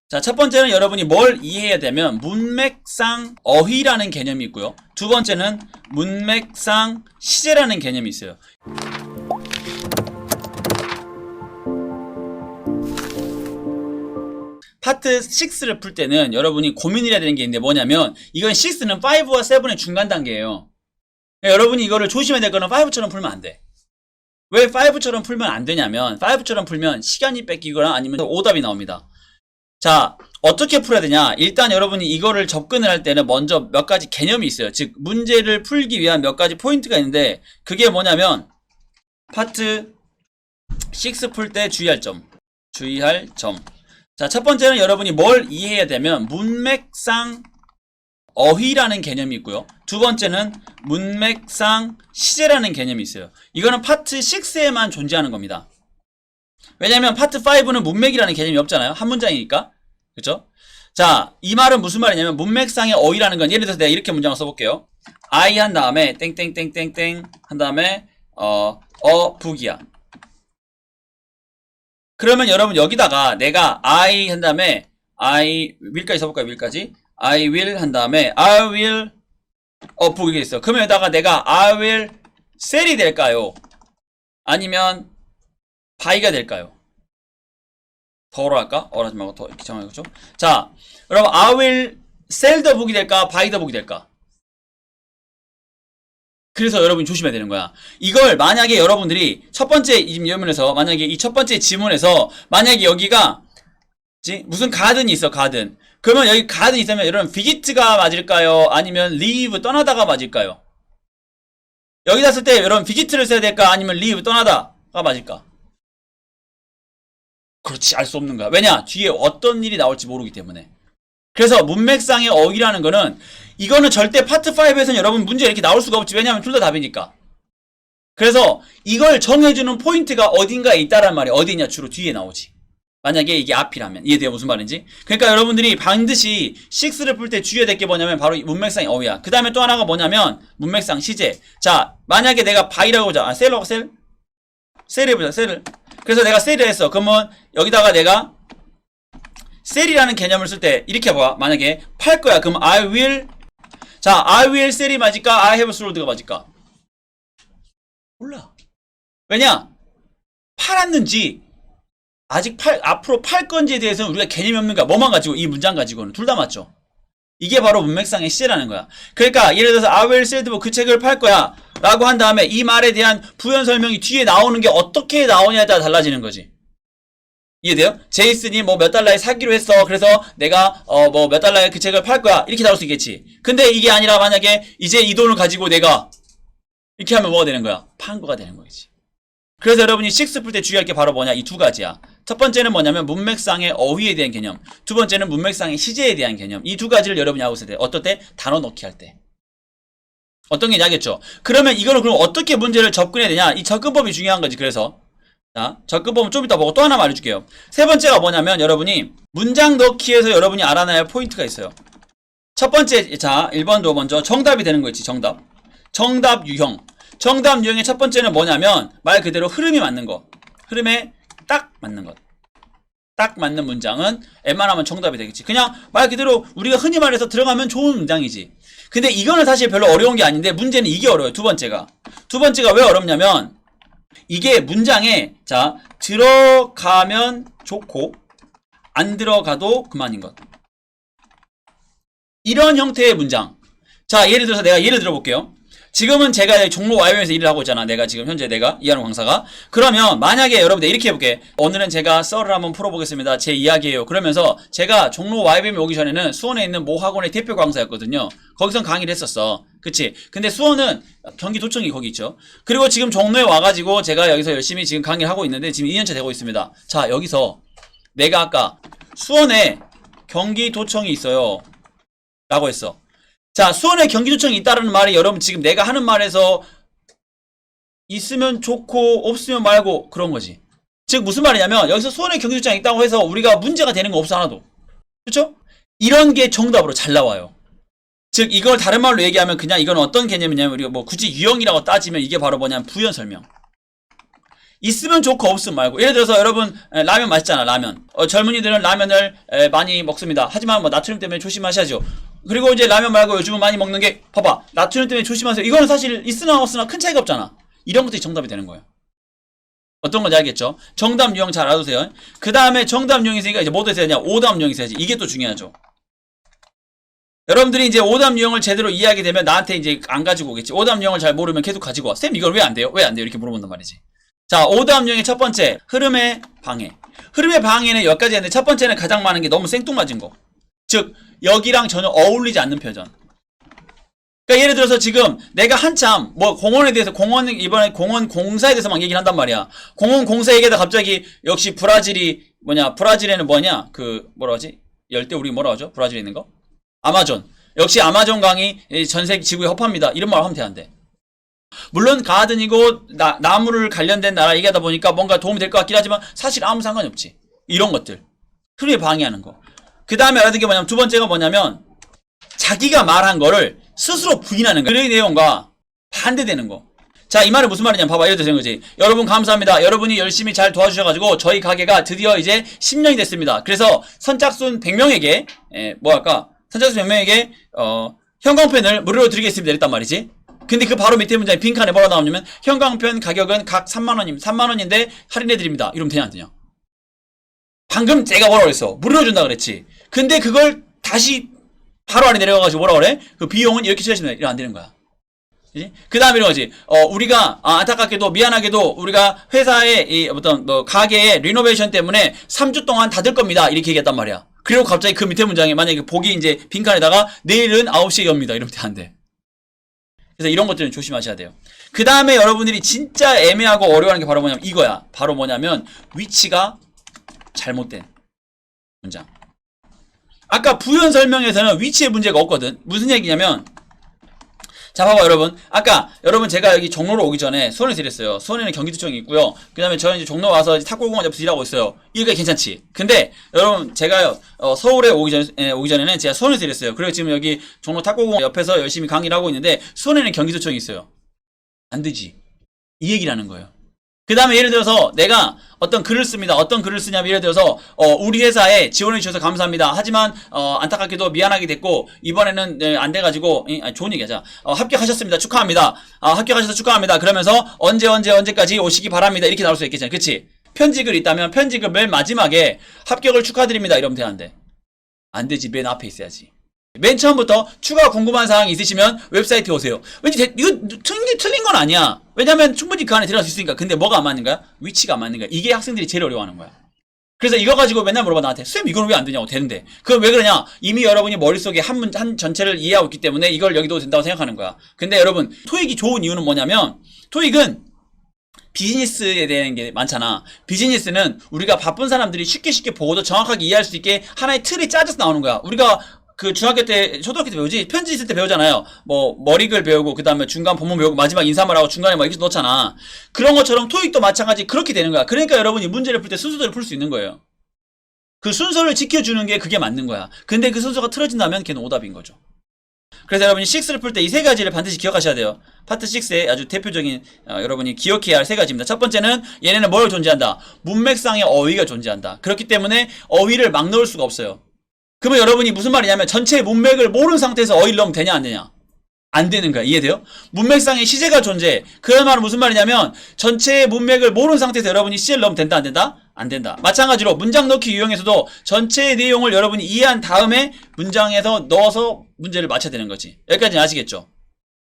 자, 첫 번째는 여러분이 뭘 이해해야 되면 문맥상 어휘라는 개념이 있고요. 두 번째는 문맥상 시제라는 개념이 있어요. 파트 6를 풀 때는 여러분이 고민을 해야 되는 게 있는데 뭐냐면 이건 6는 5와 7의 중간 단계예요. 그러니까 여러분이 이거를 조심해야 될 거는 5처럼 풀면 안 돼. 왜 5처럼 풀면 안 되냐면 5처럼 풀면 시간이 뺏기거나 아니면 오답이 나옵니다. 자, 어떻게 풀어야 되냐? 일단 여러분이 이거를 접근을 할 때는 먼저 몇 가지 개념이 있어요. 즉 문제를 풀기 위한 몇 가지 포인트가 있는데 그게 뭐냐면 파트 6 풀 때 주의할 점. 자, 첫 번째는 여러분이 뭘 이해해야 되면 문맥상 어휘라는 개념이 있고요. 두 번째는 문맥상 시제라는 개념이 있어요. 이거는 파트 6에만 존재하는 겁니다. 왜냐면 파트 5는 문맥이라는 개념이 없잖아요. 한 문장이니까. 그쵸? 자, 이 말은 무슨 말이냐면 문맥상의 어휘라는 건 예를 들어서 내가 이렇게 문장을 써볼게요. I 한 다음에 땡땡땡땡땡 한 다음에 북이야. 그러면 여러분 여기다가 내가 I 한 다음에 I will까지 써볼까요? will까지 I will 한 다음에 I will 북 이렇게 있어. 그러면 여기다가 내가 I will sell이 될까요? 아니면 buy가 될까요? 더로 할까? 어라지 말고 더 귀찮아요. 그렇죠? 자, 여러분 I will sell the book이 될까? buy the book이 될까? 그래서 여러분이 조심해야 되는 거야. 이걸 만약에 여러분들이 첫 번째 질문에서 만약에 이 첫 번째 지문에서 만약에 여기가 무슨 가든이 있어. 가든. 그러면 여기 가든 있으면 여러분 visit가 맞을까요? 아니면 leave 떠나다가 맞을까요? 여기다 쓸 때 여러분 visit를 써야 될까? 아니면 leave 떠나다가 맞을까? 그렇지, 알 수 없는 거야. 왜냐? 뒤에 어떤 일이 나올지 모르기 때문에. 그래서 문맥상의 어휘라는 거는 이거는 절대 파트 5에서는 여러분 문제 이렇게 나올 수가 없지. 왜냐하면 둘 다 답이니까. 그래서 이걸 정해주는 포인트가 어딘가에 있다란 말이야. 어디 있냐? 주로 뒤에 나오지. 만약에 이게 앞이라면. 이해돼요? 무슨 말인지? 그러니까 여러분들이 반드시 6를 풀 때 주의해야 될 게 뭐냐면 바로 문맥상의 어휘야. 그 다음에 또 하나가 뭐냐면 문맥상 시제. 자, 만약에 내가 buy라고 하자. 셀하고 셀? 셀 해보자. 셀을. 그래서 내가 셀을 했어. 그러면 여기다가 내가 셀이라는 개념을 쓸 때 이렇게 봐. 만약에 팔 거야. 그럼 I will 자, I will sell이 맞을까? I have sold가 맞을까? 몰라. 왜냐? 팔았는지 아직 앞으로 팔 건지에 대해서는 우리가 개념이 없는 거야. 뭐만 가지고 이 문장 가지고는 둘 다 맞죠. 이게 바로 문맥상의 시제라는 거야. 그러니까 예를 들어서 I will sell the book 그 책을 팔 거야 라고 한 다음에 이 말에 대한 부연 설명이 뒤에 나오는 게 어떻게 나오냐에 따라 달라지는 거지. 이해돼요? 제이슨이 뭐 몇 달러에 사기로 했어. 그래서 내가 뭐 몇 달러에 그 책을 팔 거야. 이렇게 나올 수 있겠지. 근데 이게 아니라 만약에 이제 이 돈을 가지고 내가 이렇게 하면 뭐가 되는 거야? 판 거가 되는 거겠지. 그래서 여러분이 6 풀 때 주의할 게 바로 뭐냐? 이 두 가지야. 첫 번째는 뭐냐면 문맥상의 어휘에 대한 개념. 두 번째는 문맥상의 시제에 대한 개념. 이 두 가지를 여러분이 하고 있어야 돼. 어떨 때? 단어 넣기 할 때. 어떤 게 알겠죠? 그러면 이거는 그럼 어떻게 문제를 접근해야 되냐? 이 접근법이 중요한 거지. 그래서 자, 접근법은 좀 이따 보고 또 하나 말해줄게요. 세 번째가 뭐냐면 여러분이 문장 넣기에서 여러분이 알아놔야 할 포인트가 있어요. 첫 번째, 자 1번도 먼저 정답이 되는 거 있지. 정답. 정답 유형. 정답 유형의 첫 번째는 뭐냐면 말 그대로 흐름이 맞는 거. 흐름에 딱 맞는 것. 딱 맞는 문장은 웬만하면 정답이 되겠지. 그냥 말 그대로 우리가 흔히 말해서 들어가면 좋은 문장이지. 근데 이거는 사실 별로 어려운 게 아닌데 문제는 이게 어려워요. 두 번째가 왜 어렵냐면 이게 문장에 자 들어가면 좋고 안 들어가도 그만인 것. 이런 형태의 문장. 자, 예를 들어서 내가 예를 들어볼게요. 지금은 제가 종로 YM에서 일을 하고 있잖아. 내가 지금 현재 내가 이하는 강사가. 그러면 만약에 여러분들 이렇게 해볼게. 오늘은 제가 썰을 한번 풀어보겠습니다. 제 이야기예요. 그러면서 제가 종로 YM에 오기 전에는 수원에 있는 모 학원의 대표 강사였거든요. 거기선 강의를 했었어. 그치? 근데 수원은 경기도청이 거기 있죠. 그리고 지금 종로에 와가지고 제가 여기서 열심히 지금 강의를 하고 있는데 지금 2년차 되고 있습니다. 자, 여기서 내가 아까 수원에 경기도청이 있어요 라고 했어. 자, 수원에 경기도청이 있다는 말이 여러분 지금 내가 하는 말에서 있으면 좋고 없으면 말고 그런 거지. 즉 무슨 말이냐면 여기서 수원에 경기도청이 있다고 해서 우리가 문제가 되는 거 없어 하나도. 그렇죠? 이런 게 정답으로 잘 나와요. 즉 이걸 다른 말로 얘기하면 그냥 이건 어떤 개념이냐면 우리가 뭐 굳이 유형이라고 따지면 이게 바로 뭐냐면 부연 설명. 있으면 좋고 없으면 말고. 예를 들어서 여러분 라면 맛있잖아. 라면. 젊은이들은 라면을 많이 먹습니다. 하지만 뭐 나트륨 때문에 조심하셔야죠. 그리고 이제 라면 말고 요즘은 많이 먹는 게 봐봐. 나트륨 때문에 조심하세요. 이거는 사실 있으나 없으나 큰 차이가 없잖아. 이런 것들이 정답이 되는 거예요. 어떤 건지 알겠죠? 정답 유형 잘 알아두세요. 그 다음에 정답 유형이 있으니까 이제 뭐도 있어야 되냐? 오답 유형이 있어야지. 이게 또 중요하죠. 여러분들이 이제 오답 유형을 제대로 이해하게 되면 나한테 이제 안 가지고 오겠지. 오답 유형을 잘 모르면 계속 가지고 와. 쌤 이걸 왜 안 돼요? 왜 안 돼요? 이렇게 물어본단 말이지. 자, 오답 유형의 첫 번째, 흐름의 방해. 흐름의 방해는 몇 가지가 있는데 첫 번째는 가장 많은 게 너무 생뚱맞은 거. 즉, 여기랑 전혀 어울리지 않는 표현. 그러니까 예를 들어서 지금 내가 한참 뭐 공원에 대해서 이번에 공원 공사에 대해서 막 얘기를 한단 말이야. 공원 공사 얘기하다 갑자기 역시 브라질에는 뭐냐? 그 뭐라 하지? 열대 우리 뭐라 하죠? 브라질에 있는 거? 아마존. 역시 아마존 강이 전 세계 지구에 허파입니다. 이런 말 하면 돼, 안 돼? 물론 가든이고 나무를 관련된 나라 얘기하다 보니까 뭔가 도움이 될 것 같긴 하지만 사실 아무 상관이 없지. 이런 것들. 흐름에 방해하는 거. 그 다음에 알아듣는 게 뭐냐면 두 번째가 뭐냐면 자기가 말한 거를 스스로 부인하는 거. 그 내용과 반대되는 거. 자, 이 말은 무슨 말이냐면 봐봐. 예를 들어서 이런 거지. 여러분 감사합니다. 여러분이 열심히 잘 도와주셔가지고 저희 가게가 드디어 이제 10년이 됐습니다. 그래서 선착순 100명에게 선착순 100명에게 형광펜을 무료로 드리겠습니다. 이랬단 말이지. 근데 그 바로 밑에 문장에 빈칸에 뭐라 나오냐면 형광펜 가격은 각 3만원인데 할인해드립니다. 이러면 되냐 안 되냐? 방금 제가 뭐라고 그랬어? 무료로 준다 그랬지. 근데 그걸 다시 바로 아래 내려가가지고 뭐라 그래? 그 비용은 이렇게 치러지면 이러면 안 되는 거야. 그지? 그 다음에 이런 거지. 우리가, 안타깝게도, 미안하게도, 우리가 회사의, 가게의 리노베이션 때문에 3주 동안 닫을 겁니다. 이렇게 얘기했단 말이야. 그리고 갑자기 그 밑에 문장에 만약에 보기 이제 빈칸에다가 내일은 9시에 엽니다. 이러면 안 돼. 그래서 이런 것들은 조심하셔야 돼요. 그 다음에 여러분들이 진짜 애매하고 어려워하는 게 바로 뭐냐면 이거야. 바로 뭐냐면 위치가 잘못된 문장. 아까 부연 설명에서는 위치의 문제가 없거든. 무슨 얘기냐면 자 봐봐 여러분. 아까 여러분 제가 여기 종로로 오기 전에 수원에서 일했어요. 수원에는 경기도청이 있고요. 그 다음에 저는 이제 종로 와서 탁골공원 옆에서 일하고 있어요. 이거 괜찮지? 근데 여러분 제가 서울에 오기 전에는 제가 수원에서 일했어요. 그리고 지금 여기 종로 탁골공원 옆에서 열심히 강의를 하고 있는데 수원에는 경기도청이 있어요. 안 되지. 이 얘기라는 거예요. 그 다음에 예를 들어서 내가 어떤 글을 씁니다. 어떤 글을 쓰냐면 예를 들어서 우리 회사에 지원해 주셔서 감사합니다. 하지만 안타깝게도 미안하게 됐고 이번에는 안 돼가지고 좋은 얘기하자. 합격하셨습니다. 축하합니다. 합격하셔서 축하합니다. 그러면서 언제까지 오시기 바랍니다. 이렇게 나올 수 있겠잖아요. 그치? 편지글이 있다면 편지글 맨 마지막에 합격을 축하드립니다. 이러면 되는데 안 되지. 맨 앞에 있어야지. 맨 처음부터 추가 궁금한 사항이 있으시면 웹사이트에 오세요. 왠지 이거 틀린 건 아니야. 왜냐면 충분히 그 안에 들어갈 수 있으니까. 근데 뭐가 안 맞는 거야? 위치가 안 맞는 거야. 이게 학생들이 제일 어려워하는 거야. 그래서 이거 가지고 맨날 물어봐 나한테. 쌤 이건 왜 안 되냐고. 되는데. 그럼 왜 그러냐? 이미 여러분이 머릿속에 한 전체를 이해하고 있기 때문에 이걸 여기도 된다고 생각하는 거야. 근데 여러분 토익이 좋은 이유는 뭐냐면 토익은 비즈니스에 대한 게 많잖아. 비즈니스는 우리가 바쁜 사람들이 쉽게 보고도 정확하게 이해할 수 있게 하나의 틀이 짜져서 나오는 거야. 우리가 그 중학교 때, 초등학교 때 배우지? 편지 있을 때 배우잖아요. 뭐, 머리글 배우고, 그 다음에 중간 본문 배우고, 마지막 인사말 하고, 중간에 막 이렇게 넣잖아. 그런 것처럼 토익도 마찬가지 그렇게 되는 거야. 그러니까 여러분이 문제를 풀 때 순서대로 풀 수 있는 거예요. 그 순서를 지켜주는 게 그게 맞는 거야. 근데 그 순서가 틀어진다면 걔는 오답인 거죠. 그래서 여러분이 6를 풀 때 이 세 가지를 반드시 기억하셔야 돼요. 파트 6의 아주 대표적인 여러분이 기억해야 할 세 가지입니다. 첫 번째는 얘네는 뭘 존재한다? 문맥상의 어휘가 존재한다. 그렇기 때문에 어휘를 막 넣을 수가 없어요. 그러면 여러분이 무슨 말이냐면 전체 문맥을 모르는 상태에서 어휘를 넣으면 되냐 안 되냐? 안 되는 거야. 이해돼요? 문맥상의 시제가 존재해. 그런 말은 무슨 말이냐면 전체의 문맥을 모르는 상태에서 여러분이 시제를 넣으면 된다 안 된다? 안 된다. 마찬가지로 문장 넣기 유형에서도 전체의 내용을 여러분이 이해한 다음에 문장에서 넣어서 문제를 맞춰야 되는 거지. 여기까지는 아시겠죠?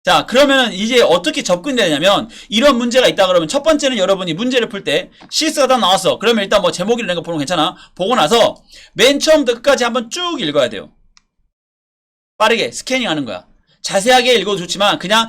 자, 그러면 이제 어떻게 접근되냐면 이런 문제가 있다 그러면 첫 번째는 여러분이 문제를 풀 때 CS가 다 나왔어. 그러면 일단 뭐 제목이나 이런 거 보는 거 괜찮아. 보고 나서 맨 처음부터 끝까지 한번 쭉 읽어야 돼요. 빠르게 스캐닝 하는 거야. 자세하게 읽어도 좋지만 그냥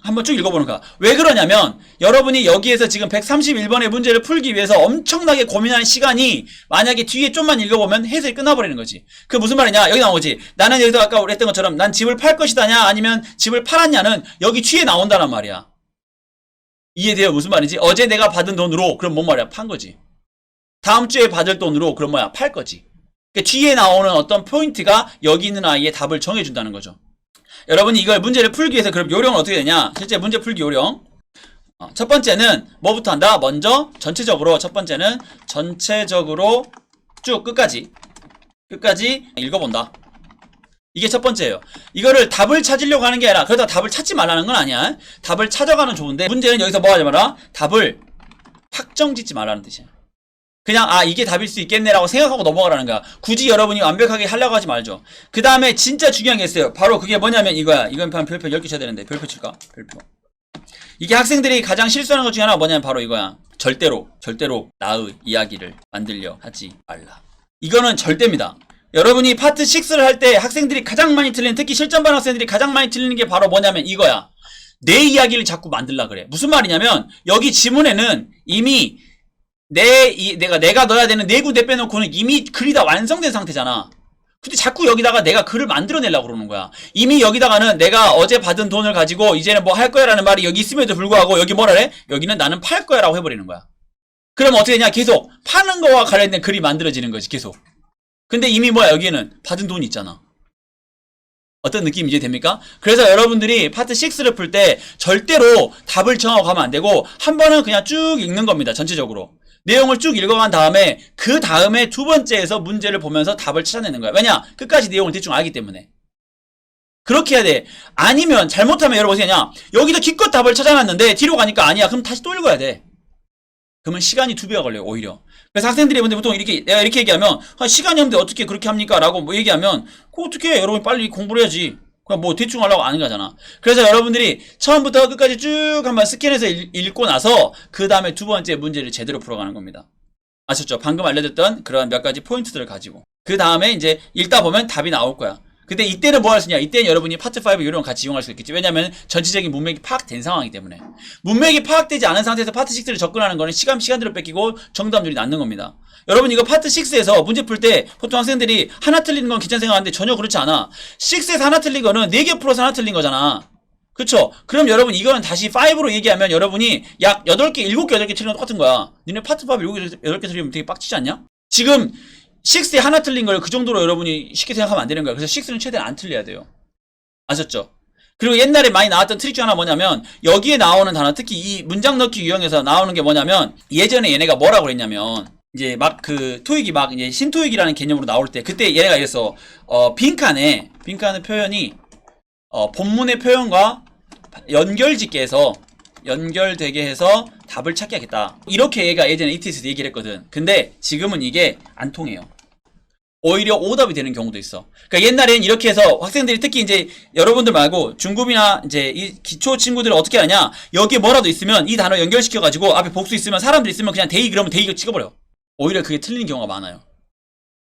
한번 쭉 읽어보는 거야. 왜 그러냐면 여러분이 여기에서 지금 131번의 문제를 풀기 위해서 엄청나게 고민하는 시간이 만약에 뒤에 좀만 읽어보면 해석이 끝나버리는 거지. 그 무슨 말이냐? 여기 나오지. 나는 여기서 아까 우리 했던 것처럼 난 집을 팔 것이다냐 아니면 집을 팔았냐는 여기 뒤에 나온다란 말이야. 이해돼요? 무슨 말인지? 어제 내가 받은 돈으로 그럼 뭔 말이야? 판 거지. 다음 주에 받을 돈으로 그럼 뭐야? 팔 거지. 그러니까 뒤에 나오는 어떤 포인트가 여기 있는 아이의 답을 정해준다는 거죠. 여러분이 이걸 문제를 풀기 위해서 그럼 요령은 어떻게 되냐? 실제 문제 풀기 요령. 첫 번째는 뭐부터 한다? 먼저 전체적으로 첫 번째는 전체적으로 쭉 끝까지 읽어본다. 이게 첫 번째예요. 이거를 답을 찾으려고 하는 게 아니라 그러다 답을 찾지 말라는 건 아니야. 답을 찾아가는 좋은데 문제는 여기서 뭐 하지 마라? 답을 확정 짓지 말라는 뜻이야. 그냥 이게 답일 수 있겠네라고 생각하고 넘어가라는 거야. 굳이 여러분이 완벽하게 하려고 하지 말죠. 그 다음에 진짜 중요한 게 있어요. 바로 그게 뭐냐면 이거야. 이건 별표 10개 쳐야 되는데 별표 칠까? 별표. 이게 학생들이 가장 실수하는 것 중에 하나가 뭐냐면 바로 이거야. 절대로 나의 이야기를 만들려 하지 말라. 이거는 절대입니다. 여러분이 파트 6를 할 때 학생들이 가장 많이 틀리는, 특히 실전반 학생들이 가장 많이 틀리는 게 바로 뭐냐면 이거야. 내 이야기를 자꾸 만들라 그래. 무슨 말이냐면 여기 지문에는 이미 내가 넣어야 되는 네 군데 빼놓고는 이미 글이 다 완성된 상태잖아. 근데 자꾸 여기다가 내가 글을 만들어내려고 그러는 거야. 이미 여기다가는 내가 어제 받은 돈을 가지고 이제는 뭐 할 거야 라는 말이 여기 있음에도 불구하고 여기 뭐라 해? 여기는 나는 팔 거야 라고 해버리는 거야. 그럼 어떻게 되냐? 계속 파는 거와 관련된 글이 만들어지는 거지. 계속. 근데 이미 뭐야? 여기는 받은 돈이 있잖아. 어떤 느낌 이해됩니까? 그래서 여러분들이 파트 6를 풀 때 절대로 답을 정하고 가면 안 되고 한 번은 그냥 쭉 읽는 겁니다. 전체적으로. 내용을 쭉 읽어간 다음에 그 다음에 두 번째에서 문제를 보면서 답을 찾아내는 거야. 왜냐? 끝까지 내용을 대충 알기 때문에. 그렇게 해야 돼. 아니면 잘못하면 여러분 어떻게 하냐? 여기서 기껏 답을 찾아놨는데 뒤로 가니까 아니야. 그럼 다시 또 읽어야 돼. 그러면 시간이 2배가 걸려요. 오히려. 그래서 학생들이 근데 보통 내가 이렇게 얘기하면 시간이 없는데 어떻게 그렇게 합니까? 라고 뭐 얘기하면 어떻게 해? 여러분 빨리 공부를 해야지. 그냥 뭐 대충 하려고 아는 거잖아. 그래서 여러분들이 처음부터 끝까지 쭉 한번 스캔해서 읽고 나서 그 다음에 두 번째 문제를 제대로 풀어가는 겁니다. 아셨죠? 방금 알려줬던 그런 몇 가지 포인트들을 가지고 그 다음에 이제 읽다 보면 답이 나올 거야. 근데 이때는 뭐 할 수 있냐? 이때는 여러분이 파트 5 이런 거 같이 이용할 수 있겠지. 왜냐면 전체적인 문맥이 파악된 상황이기 때문에. 문맥이 파악되지 않은 상태에서 파트 6를 접근하는 거는 시간대로 뺏기고 정답률이 낮는 겁니다. 여러분 이거 파트 6에서 문제 풀 때 보통 학생들이 하나 틀리는 건 괜찮은 생각하는데 전혀 그렇지 않아. 6에서 하나 틀린 거는 4개 풀어서 하나 틀린 거잖아. 그쵸? 그럼 여러분 이거는 다시 5로 얘기하면 여러분이 약 8개, 7개, 8개 틀린 거 똑같은 거야. 니네 파트 5 7개, 8개 틀리면 되게 빡치지 않냐? 지금 6에 하나 틀린 걸 그 정도로 여러분이 쉽게 생각하면 안 되는 거야. 그래서 6는 최대한 안 틀려야 돼요. 아셨죠? 그리고 옛날에 많이 나왔던 트릭 중 하나 뭐냐면 여기에 나오는 단어, 특히 이 문장 넣기 유형에서 나오는 게 뭐냐면 예전에 얘네가 뭐라고 그랬냐면 이제 막 그 토익이 막 이제 신토익이라는 개념으로 나올 때 그때 얘네가 이랬어. 빈칸의 표현이 본문의 표현과 연결짓게 해서 연결되게 해서 답을 찾게 하겠다. 이렇게 얘가 예전에 ETS에서 얘기를 했거든. 근데 지금은 이게 안 통해요. 오히려 오답이 되는 경우도 있어. 그러니까 옛날엔 이렇게 해서 학생들이 특히 이제 여러분들 말고 중급이나 이제 이 기초 친구들은 어떻게 하냐? 여기에 뭐라도 있으면 이 단어 연결시켜가지고 앞에 복수 있으면 사람들 있으면 그냥 대이 그러면 대이가 찍어버려. 오히려 그게 틀리는 경우가 많아요.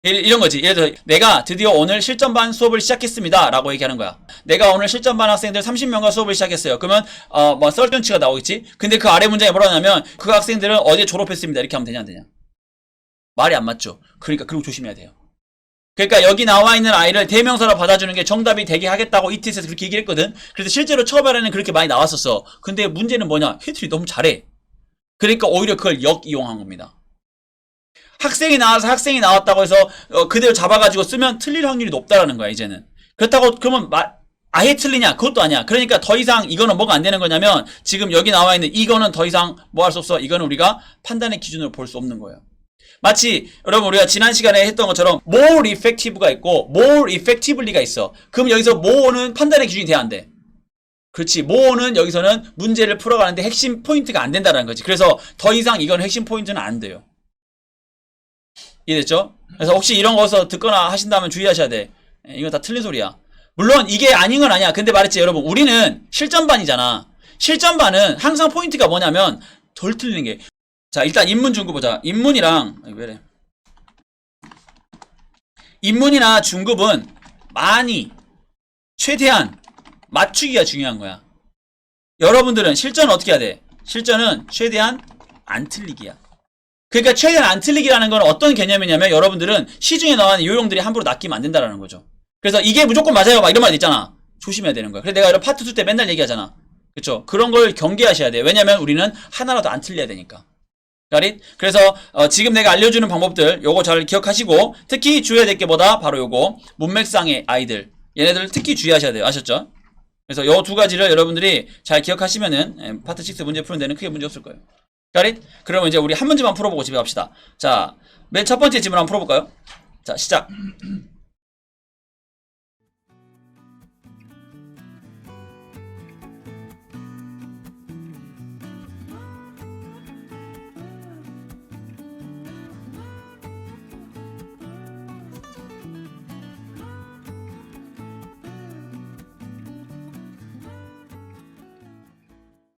이런 거지. 예를 들어 내가 드디어 오늘 실전반 수업을 시작했습니다 라고 얘기하는 거야. 내가 오늘 실전반 학생들 30명과 수업을 시작했어요. 그러면 뭐 썰전치가 나오겠지. 근데 그 아래 문장에 뭐라고 하냐면 그 학생들은 어제 졸업했습니다 이렇게 하면 되냐 안 되냐? 말이 안 맞죠. 그러니까 그리고 조심해야 돼요. 그러니까 여기 나와 있는 아이를 대명사로 받아주는 게 정답이 되게 하겠다고 ETS에서 그렇게 얘기를 했거든. 그래서 실제로 처음에는 그렇게 많이 나왔었어. 근데 문제는 뭐냐? 애들이 너무 잘해. 그러니까 오히려 그걸 역이용한 겁니다. 학생이 나와서 학생이 나왔다고 해서 그대로 잡아가지고 쓰면 틀릴 확률이 높다라는 거야 이제는. 그렇다고 그러면 아예 틀리냐? 그것도 아니야. 그러니까 더 이상 이거는 뭐가 안 되는 거냐면 지금 여기 나와 있는 이거는 더 이상 뭐 할 수 없어. 이거는 우리가 판단의 기준으로 볼 수 없는 거예요. 마치 여러분 우리가 지난 시간에 했던 것처럼 more effective가 있고 more effectively가 있어. 그럼 여기서 more는 판단의 기준이 돼야 안 돼. 그렇지. more는 여기서는 문제를 풀어가는데 핵심 포인트가 안 된다는 거지. 그래서 더 이상 이건 핵심 포인트는 안 돼요. 이해됐죠? 그래서 혹시 이런 거서 듣거나 하신다면 주의하셔야 돼. 이거 다 틀린 소리야. 물론 이게 아닌 건 아니야. 근데 말했지 여러분 우리는 실전반이잖아. 실전반은 항상 포인트가 뭐냐면 덜 틀리는 게. 자 일단 인문 중급 보자. 인문이랑 왜래? 인문이나 중급은 많이 최대한 맞추기가 중요한 거야. 여러분들은 실전은 어떻게 해야 돼? 실전은 최대한 안 틀리기야. 그러니까 최대한 안 틀리기라는 건 어떤 개념이냐면 여러분들은 시중에 나오는 요령들이 함부로 낚이면 안 된다는 거죠. 그래서 이게 무조건 맞아요 막 이런 말 있잖아. 조심해야 되는 거야. 그래서 내가 이런 파트 2 때 맨날 얘기하잖아. 그쵸? 그런 걸 경계하셔야 돼. 왜냐면 우리는 하나라도 안 틀려야 되니까. 그래서 지금 내가 알려주는 방법들 요거 잘 기억하시고 특히 주의해야 될 게 뭐다? 바로 요거 문맥상의 아이들 얘네들 특히 주의하셔야 돼요. 아셨죠? 그래서 요 두 가지를 여러분들이 잘 기억하시면은 파트 6 문제 푸는 데는 크게 문제 없을 거예요. Got it? 그러면 이제 우리 한 문제만 풀어보고 집에 갑시다. 자, 맨 첫 번째 질문 한번 풀어볼까요? 자, 시작.